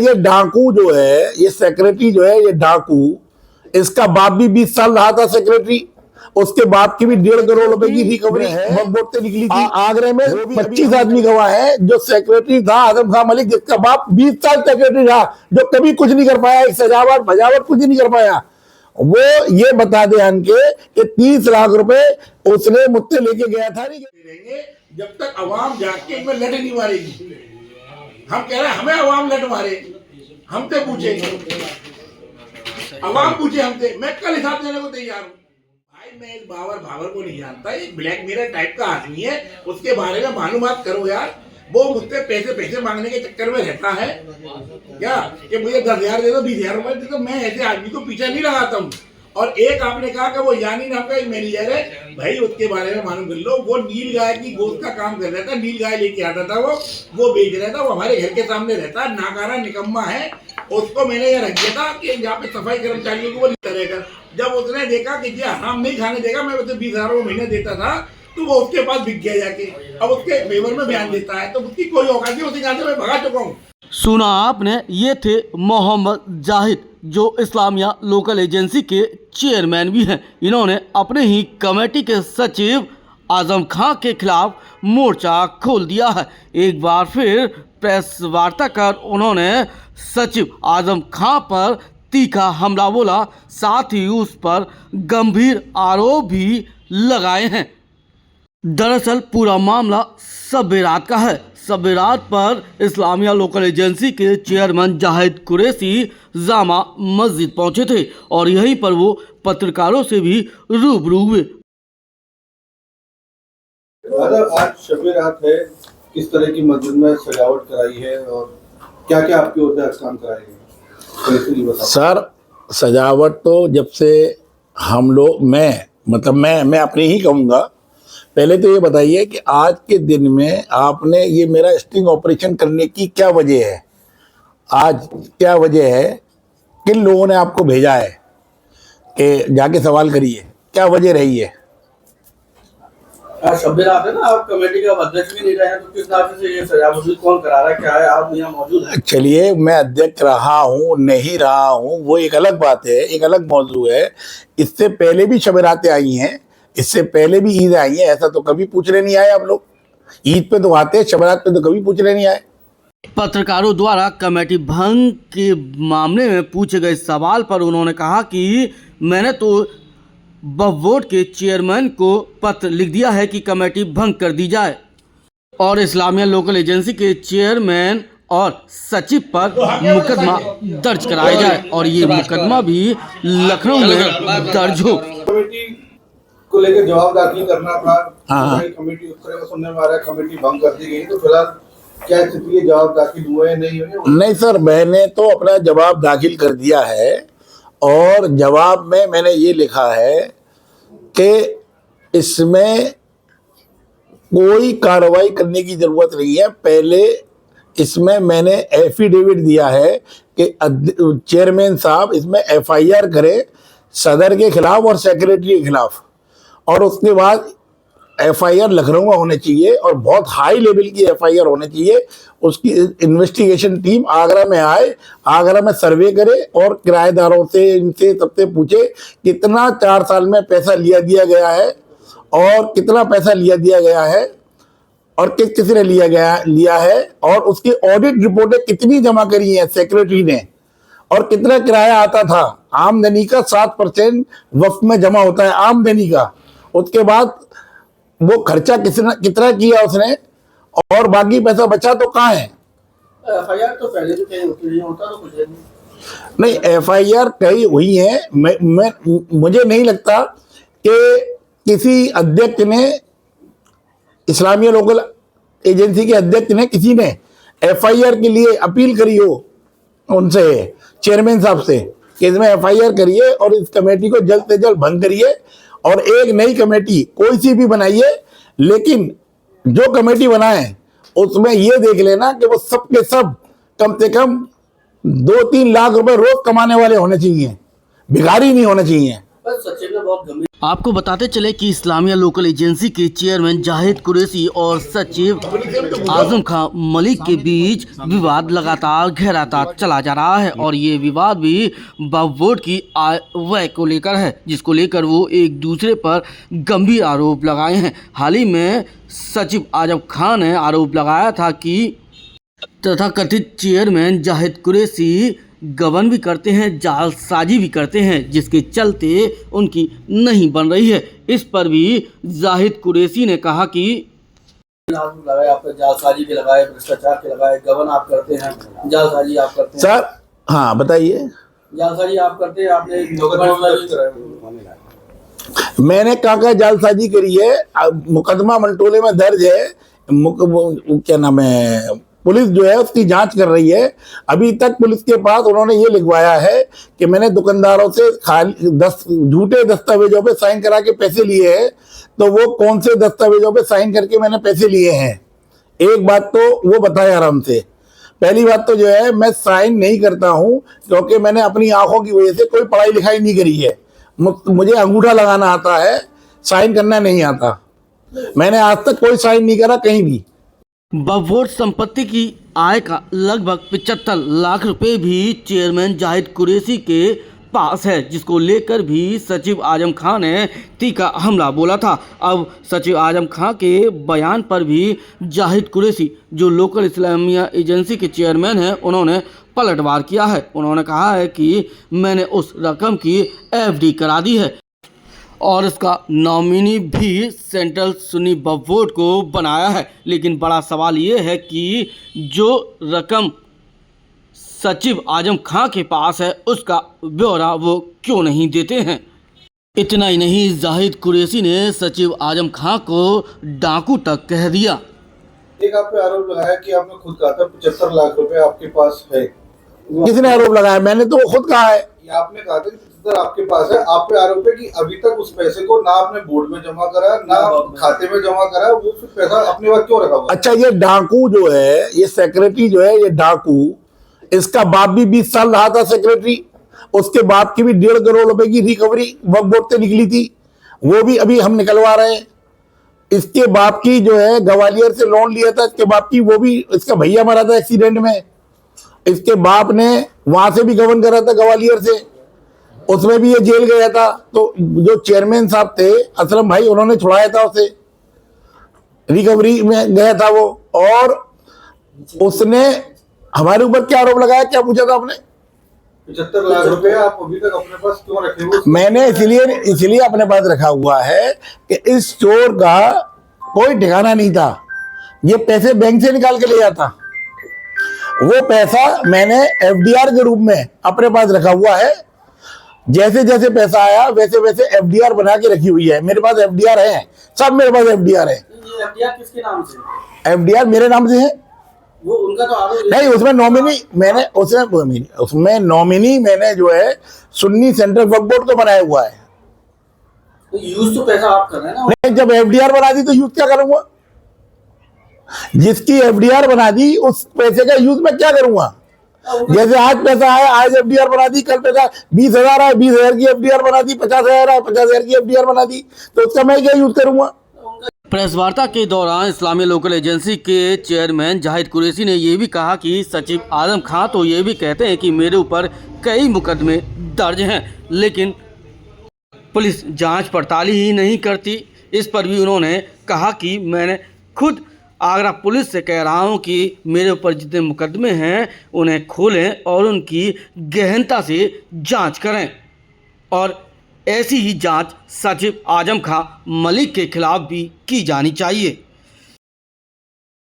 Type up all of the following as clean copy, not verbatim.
ये डाकू जो है, ये सेक्रेटरी जो है, ये डाकू, इसका बाप भी 20 साल रहा था सेक्रेटरी। उसके बाप की भी 1.5 करोड़ रुपए की रिकवरी वक्त से निकली थी। आगरे में 25 आदमी गवाह है। जो सेक्रेटरी था आजम खान मलिक, जिसका बाप 20 साल सेक्रेटरी रहा, जो कभी कुछ नहीं कर पाया, एक सजावट भजावट कुछ नहीं कर पाया, वो ये बता दे हमके कि 30 लाख रुपए उसने मुझसे लेके गया था। नहीं जब तक अवाम जाके में लड़ नहीं मारेगी। हम कह रहे हैं हमें अवाम लड़ मारे, हमसे पूछेंगे, अवाम पूछे हमसे। मैं कल हिसाब देने को तैयार हूँ भाई। मैं इस बाबर को नहीं जानता, ये ब्लैक मिरर टाइप का आदमी है, उसके बारे में मालूमात करो यार। वो मुझसे पैसे मांगने के चक्कर में रहता है क्या कि मुझे 10,000 दे दो, 20,000 रुपए दे दो। मैं ऐसे आदमी को पीछे नहीं लगाता हूँ। और एक आपने कहा कि वो यानी नाम का एक मैनेजर है, भाई उसके बारे में मालूम कर लो। वो नील गाय की गोश्त का काम कर रहा था, नील गाय लेके आता था, वो बेच रहा था। वो हमारे घर के सामने रहता, नाकारा निकम्मा है। उसको मैंने ये रख दिया था कि यहाँ पे सफाई कर्मचारियों को वो लेता रहेगा। जब उसने देखा कि ये हराम नहीं खाने देगा, मैं उसे 20,000 रुपये महीने देता था, तो वो उसके पास बिक गया जाके। अब उसके फेवर में बयान देता है, तो उसकी कोई औकात नहीं। उसी कारण से मैं भगा चुका हूँ। सुना आपने, ये थे मोहम्मद जाहिद, जो इस्लामिया लोकल एजेंसी के चेयरमैन भी हैं। इन्होंने अपने ही कमेटी के सचिव आजम खां के खिलाफ मोर्चा खोल दिया है। एक बार फिर प्रेस वार्ता कर उन्होंने सचिव आजम खां पर तीखा हमला बोला, साथ ही उस पर गंभीर आरोप भी लगाए हैं। दरअसल पूरा मामला सबेरात का है। सबेरात पर इस्लामिया लोकल एजेंसी के चेयरमैन जाहिद कुरैशी जामा मस्जिद पहुंचे थे और यहीं पर वो पत्रकारों से भी रूबरू हुए। आज सबेरात है, किस तरह की मस्जिद में सजावट कराई है और क्या क्या आपकी ओर से काम कराए गए? सर, सजावट तो जब से हम लोग, मैं अपनी ही कहूँगा। पहले तो ये बताइए कि आज के दिन में आपने ये मेरा स्टिंग ऑपरेशन करने की क्या वजह है? आज क्या वजह है? किन लोगों ने आपको भेजा है कि जाके सवाल करिए? क्या वजह रही है? सबेरात है ना, आप कमेटी का अध्यक्ष भी नहीं रहे हैं, तो किस नाते से ये सजावट कौन करा रहा है? क्या है, आप यहाँ मौजूद हैं? चलिए, मैं अध्यक्ष रहा हूँ नहीं रहा हूँ वो एक अलग बात है, एक अलग मौजू है। इससे पहले भी शबेरातें आई हैं, इससे पहले भी ईद आई है। ऐसा तो कभी पूछने नहीं आए आप लोग। ईद पे तो आते हैं, शबरात पे तो कभी पूछने नहीं आए। पत्रकारों द्वारा कमेटी भंग के मामले में पूछे गए सवाल पर उन्होंने कहा कि मैंने तो वोट के चेयरमैन को पत्र लिख दिया है कि कमेटी भंग कर दी जाए और इस्लामिया लोकल एजेंसी के चेयरमैन और सचिव पर मुकदमा दर्ज कराया जाए और ये मुकदमा भी लखनऊ में दर्ज हो। कमेटी को लेकर जवाब दाखिल करना था। कमेटी उस तरह सुनने में आ रहा है कमेटी भंग कर दी गई, तो फिलहाल क्या स्थिति है? जवाब दाखिल हुए नहीं हुए? नहीं सर, मैंने तो अपना जवाब दाखिल कर दिया है और जवाब में मैंने ये लिखा है कि इसमें कोई कार्रवाई करने की जरूरत नहीं है। पहले इसमें मैंने एफिडेविट दिया है कि चेयरमैन साहब इसमें FIR करें सदर के खिलाफ और सेक्रेटरी के खिलाफ, और उसके बाद FIR लखनऊ में होने चाहिए और बहुत हाई लेवल की FIR होने चाहिए। उसकी इन्वेस्टिगेशन टीम आगरा में आए, आगरा में सर्वे करे और किराएदारों से, इनसे सबसे पूछे कितना 4 साल में पैसा लिया दिया गया है और कितना पैसा लिया दिया गया है और किस किसी ने लिया है और उसकी ऑडिट रिपोर्टें कितनी जमा करी हैं सेक्रेटरी ने, और कितना किराया आता था। आमदनी का 7% वक्फ में जमा होता है आमदनी का। उसके बाद वो खर्चा कितना किया उसने और बाकी पैसा बचा तो कहाँ है? FIR तो पहले भी कहीं होता तो कुछ नहीं, FIR कहीं हुई है। मुझे नहीं लगता कि किसी अध्यक्ष ने, इस्लामिया लोकल एजेंसी के अध्यक्ष ने, किसी ने FIR के लिए अपील करी हो उनसे, चेयरमैन साहब से, कि इसमें FIR करिए और इस कमेटी को जल्द से जल्द भंग करिए और एक नई कमेटी कोई सी भी बनाइए, लेकिन जो कमेटी बनाए उसमें ये देख लेना कि वो सब के सब कम से कम 2-3 लाख रुपए रोज कमाने वाले होने चाहिए, भिखारी नहीं होने चाहिए। सचिव ने बहुत गंभीर आपको बताते चले कि इस्लामिया लोकल एजेंसी के चेयरमैन जाहिद कुरैशी और सचिव आजम खां मलिक के बीच विवाद लगातार गहराता चला जा रहा है और ये विवाद भी वोट की आय व्यय को लेकर है, जिसको लेकर वो एक दूसरे पर गंभीर आरोप लगाए हैं। हाल ही में सचिव आजम खां ने आरोप लगाया था कि तथाकथित चेयरमैन जाहिद कुरैशी गबन भी करते हैं, जालसाजी भी करते हैं, जिसके चलते उनकी नहीं बन रही है। इस पर भी जाहिद कुरैशी ने कहा कि लगाए, आप जालसाजी के लगाए, भ्रष्टाचार के लगाए, गबन आप करते हैं, जालसाजी आप करते हैं। सर हाँ बताइए। जालसाजी आप करते हैं, आपने मैंने कहा जालसाजी करी है, मुकदमा मंटोले में दर्ज है, क्या नाम है, पुलिस जो है उसकी जांच कर रही है। अभी तक पुलिस के पास उन्होंने ये लिखवाया है कि मैंने दुकानदारों से खाली 10 झूठे दस्तावेजों पे साइन करा के पैसे लिए हैं। तो वो कौन से दस्तावेजों पे साइन करके मैंने पैसे लिए हैं, एक बात तो वो बताए आराम से। पहली बात तो जो है मैं साइन नहीं करता हूं क्योंकि मैंने अपनी आंखों की वजह से कोई पढ़ाई लिखाई नहीं करी है। मुझे अंगूठा लगाना आता है, साइन करना नहीं आता। मैंने आज तक कोई साइन नहीं करा कहीं भी। वोट संपत्ति की आय का लगभग 75 लाख रुपए भी चेयरमैन जाहिद कुरैशी के पास है, जिसको लेकर भी सचिव आजम खां ने तीखा हमला बोला था। अब सचिव आजम खां के बयान पर भी जाहिद कुरैशी, जो लोकल इस्लामिया एजेंसी के चेयरमैन हैं, उन्होंने पलटवार किया है। उन्होंने कहा है कि मैंने उस रकम की FD करा दी है और इसका नॉमिनी भी सेंट्रल सुन्नी वक्फ बोर्ड को बनाया है। लेकिन बड़ा सवाल ये है कि जो रकम सचिव आजम खां के पास है उसका ब्यौरा वो क्यों नहीं देते हैं। इतना ही नहीं, जाहिद कुरैशी ने सचिव आजम खां को डाकू तक कह दिया। एक आप पे आरोप लगाया कि आपने खुद कहा था 75 लाख रुपए आपके पास है। किसने आरोप लगाया? मैंने तो खुद कहा है। ये आपने कहा था कि 75 आपके पास है। आप पे आरोप है कि अभी तक उस पैसे को ना आपने बोर्ड में जमा करा, ना खाते में जमा करा, वो फिर पैसा अपने पास क्यों रखा हुआ? अच्छा, ये डाकू जो है, ये सेक्रेटरी जो है, ये डाकू, इसका बाप भी 20 साल रहा था सेक्रेटरी। उसके बाप की भी 1.5 करोड़ रुपए की रिकवरी वक्फ बोर्ड से निकली थी, वो भी अभी हम निकलवा रहे हैं। इसके बाप की जो है ग्वालियर से लोन लिया था, इसके बाप की, वो भी इसका भैया मरा था एक्सीडेंट में, इसके बाप ने वहां से भी गबन करा था ग्वालियर से, उसमें भी ये जेल गया था। तो जो चेयरमैन साहब थे असलम भाई, उन्होंने छुड़ाया था उसे, रिकवरी में गया था वो। और उसने हमारे ऊपर क्या आरोप लगाया, क्या पूछा था आपने? 75 लाख रुपए आप अभी तक अपने पास क्यों रखे हुए? मैंने इसलिए अपने पास रखा हुआ है कि इस चोर का कोई ठिकाना नहीं था। ये पैसे बैंक से निकाल के ले जाता, वो पैसा मैंने FDR के रूप में अपने पास रखा हुआ है। जैसे जैसे पैसा आया वैसे वैसे FDR बना के रखी हुई है। मेरे पास FDR है, सब मेरे पास FDR है। ये FDR किसके नाम से? FDR मेरे नाम से है। वो उनका तो आरोप नहीं, उसमें नॉमिनी मैंने जो है सुन्नी सेंट्रल वक्फ बोर्ड को बनाया हुआ है। तो यूज तो पैसा आप कर रहे हैं ना। नहीं, जब FDR बना दी तो यूज क्या करूंगा? जिसकी FDR बना दी उस पैसे का यूज मैं क्या करूंगा? जैसे आज पैसा आया, आज FDR बना दी, कल पैसा 20,000 आया, 20,000 की FDR बना दी, 50,000 आया, 50,000 की FDR बना दी, तो उसका मैं क्या यूज करूंगा? प्रेस वार्ता के दौरान इस्लामिया लोकल एजेंसी के चेयरमैन जाहिद कुरैशी ने यह भी कहा कि सचिव आजम खां तो ये भी कहते हैं कि मेरे ऊपर कई मुकदमे दर्ज हैं, लेकिन पुलिस जांच पड़ताल ही नहीं करती। इस पर भी उन्होंने कहा कि मैंने खुद आगरा पुलिस से कह रहा हूं कि मेरे ऊपर जितने मुकदमे हैं उन्हें खोलें और उनकी गहनता से जांच करें, और ऐसी ही जांच सचिव आजम खां मलिक के खिलाफ भी की जानी चाहिए।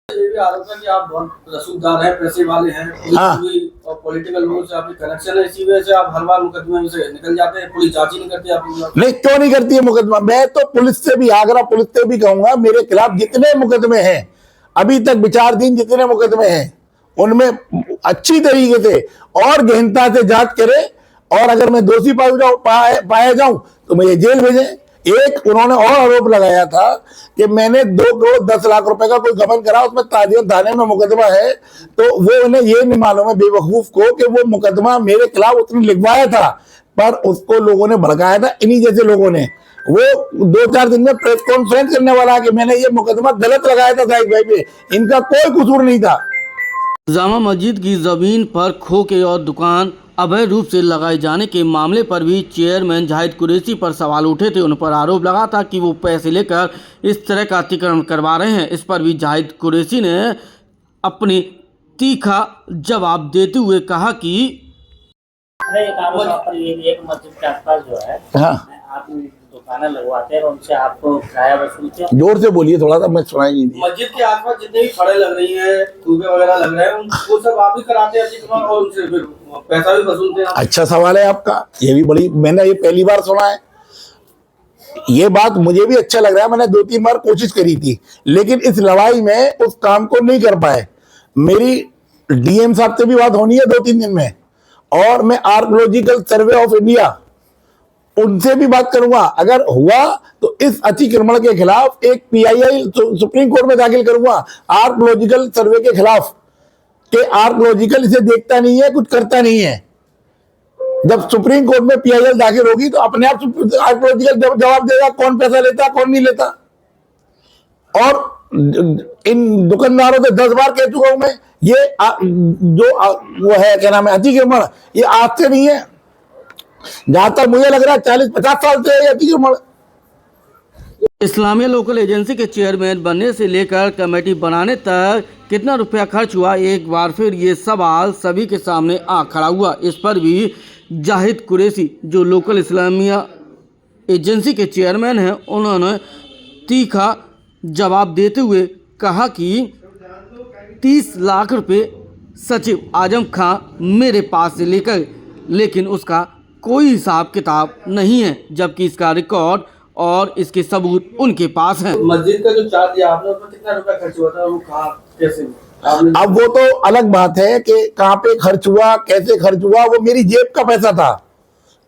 ये भी आरोप है कि आप बहुत रसूखदार हैं, पैसे वाले हैं, और पॉलिटिकल लोगों से आपकी कनेक्शन है, इसी वजह से आप हर बार मुकदमे से निकल जाते हैं। पुलिस जांच ही नहीं करती आपकी। नहीं, क्यों नहीं करती है मुकदमा? मैं तो पुलिस से भी, आगरा पुलिस से भी कहूंगा, मेरे खिलाफ जितने मुकदमे हैं अभी तक विचाराधीन, जितने मुकदमे हैं उनमें अच्छी तरीके से और गहनता से जांच करे, और अगर मैं दोषी पाया जाऊं तो मुझे जेल भेजें। एक उन्होंने और आरोप लगाया था कि मैंने 2 करोड़ 10 लाख रुपए का कोई गबन करा, उसमें ताजियत थाने में मुकदमा है। तो वो उन्हें ये नहीं मालूम है बेवकूफ को कि वो मुकदमा मेरे खिलाफ उसने लिखवाया था, पर उसको लोगों ने भड़काया था, इन्हीं जैसे लोगों ने। वो 2-4 दिन में प्रेस कॉन्फ्रेंस करने वाला है कि मैंने ये मुकदमा गलत लगाया था साहिब भाई पे, इनका कोई कसूर नहीं था। जामा मस्जिद की जमीन पर खोखे और दुकान अवैध रूप से लगाए जाने के मामले पर भी चेयरमैन जाहिद कुरैशी पर सवाल उठे थे। उन पर आरोप लगा था कि वो पैसे लेकर इस तरह का अतिक्रमण करवा रहे हैं। इस पर भी जाहिद कुरैशी ने अपनी तीखा जवाब देते हुए कहा कि पर ये एक मस्जिद के आसपास जो है, हाँ, आप दुकानें लगवाते हैं और उनसे आप किराया वसूलते हैं। जोर से बोलिए थोड़ा सा, मैं सुनाई नहीं दी। मस्जिद के आसपास जितने भी खड़े लग रही हैं, टूबे वगैरह लग रहे हैं, उनको सब आप ही कराते हैं अतिक्रमण और उनसे फिर पैसा भी वसूलते हैं। अच्छा सवाल है आपका, ये भी बड़ी, मैंने ये पहली बार सुना है। ये बात मुझे भी अच्छा लग रहा है, मैंने 2-3 बार कोशिश करी थी, लेकिन इस लड़ाई में उस काम को नहीं कर पाए। मेरी डीएम साहब से भी बात होनी है 2-3 दिन में, और मैं आर्कियोलॉजिकल सर्वे ऑफ इंडिया उनसे भी बात करूंगा। अगर हुआ तो इस अतिक्रमण के खिलाफ एक पीआईएल सुप्रीम कोर्ट में दाखिल करूंगा, आर्कियोलॉजिकल सर्वे के खिलाफ, कि आर्कियोलॉजिकल इसे देखता नहीं है, कुछ करता नहीं है। जब सुप्रीम कोर्ट में पीआईएल दाखिल होगी तो अपने आप आर्कियोलॉजिकल जवाब देगा कौन पैसा लेता, कौन नहीं लेता। और इन दुकानदारों से 10 बार कह चुका हूं मैं, ये वो है, क्या नाम है, अतिक्रमण, ये आज से नहीं है। जहां तक मुझे लग रहा है 40-50 साल से है अतिक्रमण। इस्लामिया लोकल एजेंसी के चेयरमैन बनने से लेकर कमेटी बनाने तक कितना रुपया खर्च हुआ, एक बार फिर ये सवाल सभी के सामने आ खड़ा हुआ। इस पर भी जाहिद कुरैशी, जो लोकल इस्लामिया एजेंसी के चेयरमैन हैं, उन्होंने तीखा जवाब देते हुए कहा कि 30 लाख रुपए सचिव आजम खां मेरे पास से लेकर, लेकिन उसका कोई हिसाब किताब नहीं है, जबकि इसका रिकॉर्ड और इसके सबूत उनके पास हैं। मस्जिद का जो चार्ज दिया आपने, उसमें कितना रुपया खर्च हुआ था, वो कहाँ कैसे? अब वो तो अलग बात है कि कहाँ पे खर्च हुआ, कैसे खर्च हुआ, वो मेरी जेब का पैसा था।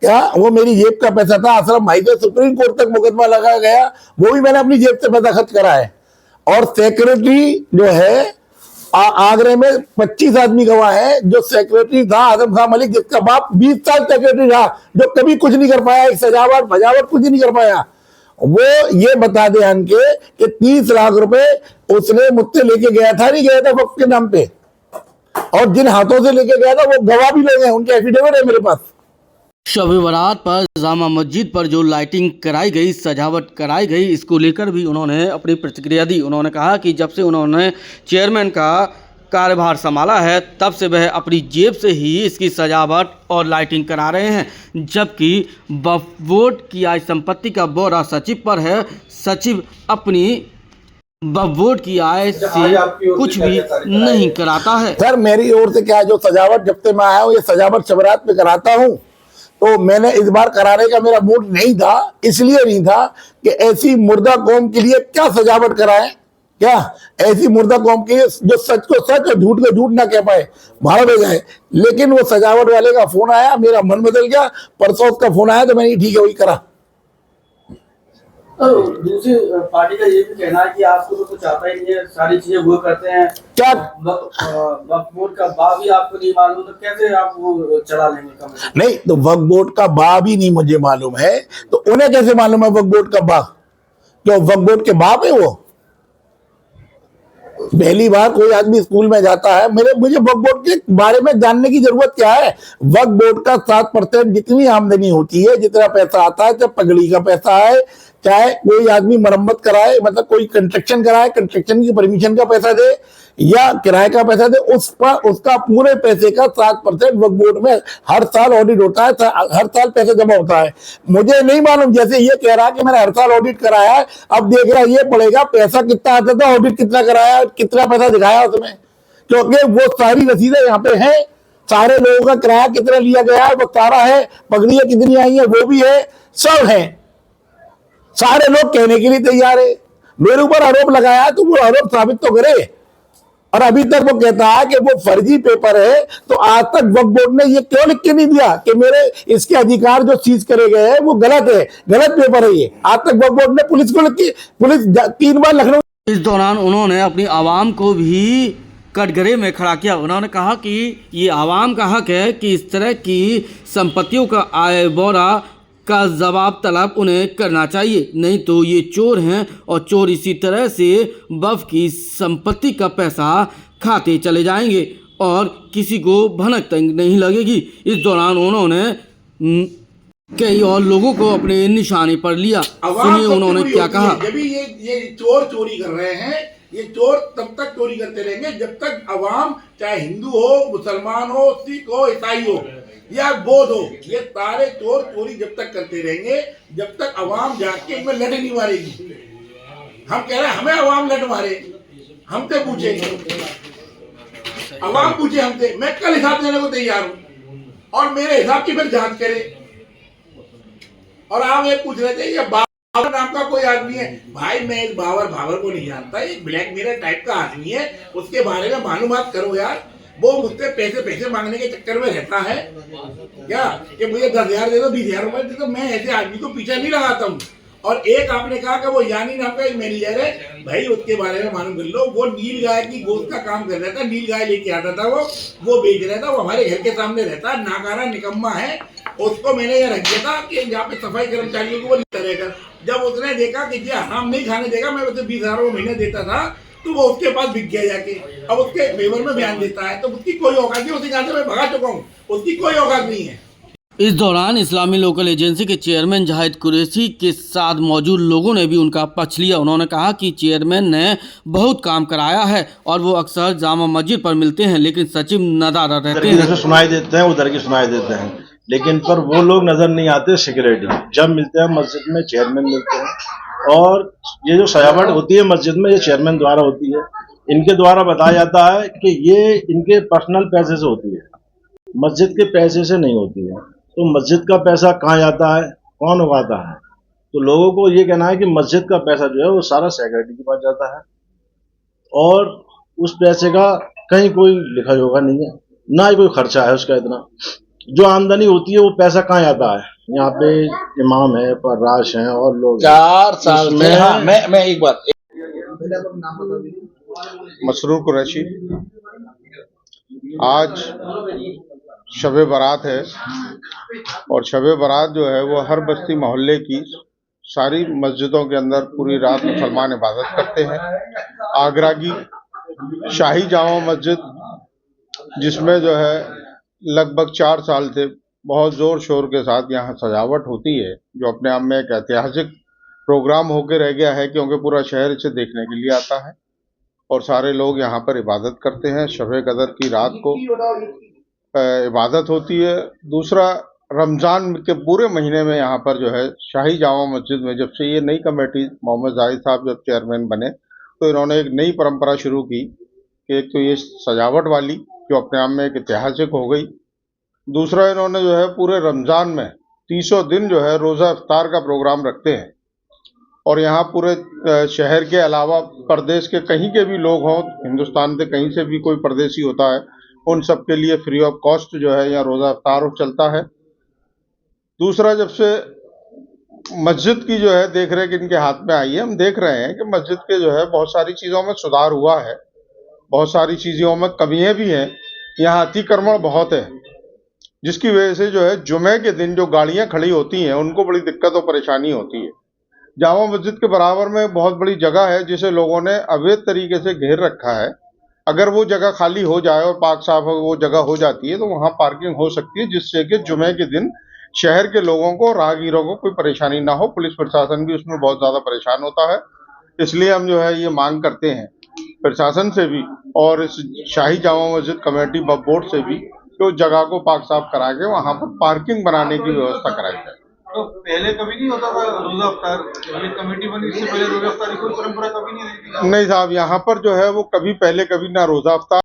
क्या वो मेरी जेब का पैसा था? असलम भाई से सुप्रीम कोर्ट तक मुकदमा लगाया गया, वो भी मैंने अपनी जेब से पैसा खर्च करा है। और सेक्रेटरी जो है आगरे में 25 आदमी गवाह है, जो सेक्रेटरी था आजम खां मलिक, जिसका बाप 20 साल सेक्रेटरी रहा, जो कभी कुछ नहीं कर पाया, एक सजावट भजावट कुछ नहीं कर पाया। वो ये बता दे हमके कि 30 लाख रुपए उसने मुझसे लेके गया था, नहीं गया था वक्त के नाम पे, और जिन हाथों से लेके गया था वो गवाह भी लोग हैं, उनके एफिडेविट है मेरे पास। शब बारात पर जामा मस्जिद पर जो लाइटिंग कराई गई, सजावट कराई गई, इसको लेकर भी उन्होंने अपनी प्रतिक्रिया दी। उन्होंने कहा कि जब से उन्होंने चेयरमैन का कार्यभार संभाला है, तब से वह अपनी जेब से ही इसकी सजावट और लाइटिंग करा रहे हैं, जबकि वक्फ बोर्ड की आय संपत्ति का ब्यौरा सचिव पर है। सचिव अपनी वक्फ बोर्ड की आय से कुछ भी नहीं कराता है। सर मेरी ओर से क्या, जो सजावट जब से मैं आया हूँ, ये सजावट शबरात पे कराता हूँ, तो मैंने इस बार कराने का मेरा मूड नहीं था। इसलिए नहीं था कि ऐसी मुर्दा कौम के लिए क्या सजावट कराएं, क्या ऐसी मुर्दा कौम के लिए जो सच को सच और झूठ को झूठ ना कह पाए, भाड़ में जाए। लेकिन वो सजावट वाले का फोन आया, मेरा मन बदल गया। परसों उसका फोन आया तो मैंने ठीक है वही करा। तो दूसरी पार्टी का ये भी कहना है कि आपको तो कुछ आता ही नहीं है, सारी चीजें वो करते हैं। क्या वक्फ बोर्ड का बा भी आपको नहीं मालूम, तो कैसे आप वो चला लेंगे कमेटी? नहीं, तो वक्फ बोर्ड का बा भी नहीं मुझे मालूम है, तो उन्हें कैसे मालूम है वक्फ बोर्ड का बा? क्यों वक्फ बोर्ड के बाप है वो? पहली बार कोई आदमी स्कूल में जाता है, मुझे वक्फ बोर्ड के बारे में जानने की जरूरत क्या है? वक्फ बोर्ड का 7% जितनी आमदनी होती है, जितना पैसा आता है, चाहे पगड़ी का पैसा है, चाहे कोई आदमी मरम्मत कराए, मतलब कोई कंस्ट्रक्शन कराए, कंस्ट्रक्शन की परमिशन का पैसा दे या किराए का पैसा दे, उसका पूरे पैसे का 7% वक्फ बोर्ड में हर साल ऑडिट होता है, हर साल पैसा जमा होता है। मुझे नहीं मालूम, जैसे ये कह रहा है कि मैंने हर साल ऑडिट कराया है, अब देख रहा ये पड़ेगा पैसा कितना आता था, ऑडिट कितना कराया, कितना पैसा दिखाया उसमें, क्योंकि वो सारी रसीदें यहाँ पे हैं। सारे लोगों का किराया कितना लिया गया है वो सारा है, पगड़ियां कितनी आई है वो भी है, सब है। सारे लोग कहने के लिए तैयार है। मेरे ऊपर आरोप लगाया तो वो आरोप साबित तो करे। और अभी तक वो कहता है कि वो फर्जी पेपर है, तो आज तक वक्फ बोर्ड ने ये क्यों लिख के नहीं दिया कि मेरे इसके अधिकार जो सीज करे गए हैं वो गलत है, गलत पेपर है ये? आज तक वक्फ बोर्ड ने पुलिस को लिख के, पुलिस 3 बार लखनऊ। इस दौरान उन्होंने अपनी आवाम को भी कटघरे में खड़ा किया। उन्होंने कहा कि ये आवाम का हक है कि इस तरह की संपत्तियों का आय बौरा का जवाब तलब उन्हें करना चाहिए, नहीं तो ये चोर हैं और चोर इसी तरह से वक्फ की संपत्ति का पैसा खाते चले जाएंगे और किसी को भनक तक नहीं लगेगी। इस दौरान उन्होंने कई और लोगों को अपने निशाने पर लिया। सुनिए उन्होंने क्या कहा। जब भी ये चोर चोरी कर रहे हैं, ये चोर तब तक चोरी करते रहेंगे जब तक अवाम, चाहे हिंदू हो, मुसलमान हो, सिख हो, ईसाई हो या बौद्ध हो, ये सारे चोर चोरी जब तक करते रहेंगे जब तक अवाम जाके इनमें लठ नहीं मारेगी। हम कह रहे हैं हमें अवाम लठ मारे, हमसे पूछे, अवाम पूछे हमसे, मैं कल हिसाब देने को तैयार हूँ और मेरे हिसाब की फिर जांच करे। और आप ये पूछ रहे थे ये बाबर नाम का कोई आदमी है, भाई मैं इस बाबर को नहीं जानता, एक ब्लैक मिरर टाइप का आदमी है, उसके बारे में मालूमात करो यार। वो मुझसे पैसे मांगने के चक्कर में रहता है क्या कि मुझे 10,000 दे दो, 20,000 रुपए दे दो। मैं ऐसे आदमी को पीछे नहीं लगाता हूँ। और एक आपने कहा कि वो यानी नाम का एक मैनेजर है, भाई उसके बारे में मालूम कर लो। वो नील गाय की गोश्त का काम कर रहा था, नील गाय लेके आता था, वो बेच रहा था, वो हमारे घर के सामने रहता, नाकारा निकम्मा है। उसको मैंने ये रख दिया था कि यहाँ पे सफाई कर्मचारियों को वो नहीं करेगा। जब उसने देखा कि ये हराम नहीं खाने देगा, मैं उसे 20,000 रुपये महीने देता था, तो वो उसके पास बिक गया जाके। अब उसके फेवर में बयान देता है, तो उसकी कोई औकात नहीं। उसी कारण से मैं भगा चुका हूँ, उसकी कोई औकात नहीं है। इस दौरान इस्लामी लोकल एजेंसी के चेयरमैन जाहिद कुरैशी के साथ मौजूद लोगों ने भी उनका पक्ष लिया। उन्होंने कहा कि चेयरमैन ने बहुत काम कराया है और वो अक्सर जामा मस्जिद पर मिलते हैं, लेकिन सचिव नदारा रहते हैं। जैसे सुनाई देते हैं उधर की सुनाई देते हैं, लेकिन पर वो लोग नजर नहीं आते। सिक्योरिटी जब मिलते हैं मस्जिद में, चेयरमैन मिलते हैं। और ये जो सजावट होती है मस्जिद में, ये चेयरमैन द्वारा होती है। इनके द्वारा बताया जाता है कि ये इनके पर्सनल पैसे से होती है, मस्जिद के पैसे से नहीं होती है। तो मस्जिद का पैसा कहाँ जाता है, कौन उगाता है? तो लोगों को ये कहना है कि मस्जिद का पैसा जो है वो सारा सेक्रेटरी के पास जाता है और उस पैसे का कहीं कोई लिखा जोखा नहीं है, ना ही कोई खर्चा है उसका। इतना जो आमदनी होती है वो पैसा कहाँ जाता है? यहाँ पे इमाम है, फर्राश हैं और लोग 4 साल में। हाँ, मैं एक बात, मसरूर कुरैशी। आज शब-ए बारात है और शब-ए बारात जो है वो हर बस्ती मोहल्ले की सारी मस्जिदों के अंदर पूरी रात मुसलमान इबादत करते हैं। आगरा की शाही जामा मस्जिद, जिसमें जो है लगभग 4 साल से बहुत जोर शोर के साथ यहाँ सजावट होती है, जो अपने आप में एक ऐतिहासिक प्रोग्राम होकर रह गया है, क्योंकि पूरा शहर इसे देखने के लिए आता है और सारे लोग यहाँ पर इबादत करते हैं। शब-ए कदर की रात को इबादत होती है। दूसरा, रमज़ान के पूरे महीने में यहाँ पर जो है शाही जामा मस्जिद में, जब से ये नई कमेटी मोहम्मद जाहिद साहब जब चेयरमैन बने, तो इन्होंने एक नई परंपरा शुरू की कि एक तो ये सजावट वाली, जो अपने आप में एक ऐतिहासिक हो गई। दूसरा, इन्होंने जो है पूरे रमज़ान में 30 दिन जो है रोज़ा इफ्तार का प्रोग्राम रखते हैं और यहाँ पूरे शहर के अलावा प्रदेश के कहीं के भी लोग हों, हिंदुस्तान के कहीं से भी कोई परदेसी होता है, उन सब के लिए फ्री ऑफ कॉस्ट जो है यहाँ रोज़ा इफ्तार चलता है। दूसरा, जब से मस्जिद की जो है देख रेख इनके हाथ में आई है, हम देख रहे हैं कि मस्जिद के जो है बहुत सारी चीज़ों में सुधार हुआ है, बहुत सारी चीज़ों में कमियां भी हैं। यहाँ अतिक्रमण बहुत है, जिसकी वजह से जो है जुमे के दिन जो गाड़ियाँ खड़ी होती हैं उनको बड़ी दिक्कत और परेशानी होती है। जामा मस्जिद के बराबर में बहुत बड़ी जगह है जिसे लोगों ने अवैध तरीके से घेर रखा है। अगर वो जगह खाली हो जाए और पाक साफ वो जगह हो जाती है तो वहाँ पार्किंग हो सकती है, जिससे कि जुमे के दिन शहर के लोगों को, राहगीरों को कोई परेशानी ना हो। पुलिस प्रशासन भी उसमें बहुत ज़्यादा परेशान होता है। इसलिए हम जो है ये मांग करते हैं प्रशासन से भी और इस शाही जामा मस्जिद कमेटी बोर्ड से भी कि उस जगह को पाक साफ करा के वहाँ पर पार्किंग बनाने की व्यवस्था कराई जाए। तो पहले कभी नहीं होता था रोजा इफ्तार? ये कमेटी बनी, इससे पहले रोजा इफ्तार की कोई परंपरा कभी नहीं थी? नहीं साहब, यहाँ पर जो है वो कभी पहले कभी ना रोजा इफ्तार